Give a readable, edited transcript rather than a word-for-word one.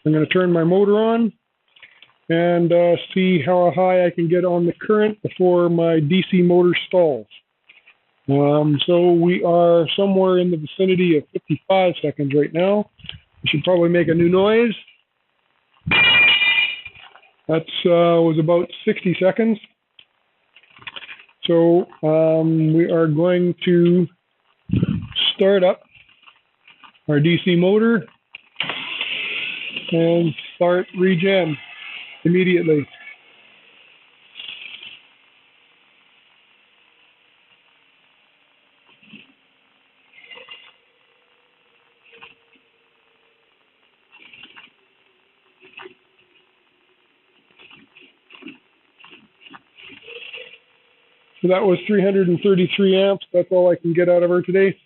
I'm going to turn my motor on and see how high I can get on the current before my DC motor stalls. So we are somewhere in the vicinity of 55 seconds right now. I should probably make a new noise. That was about 60 seconds. So we are going to start up our DC motor and start regen immediately. So that was 333 amps. That's all I can get out of her today.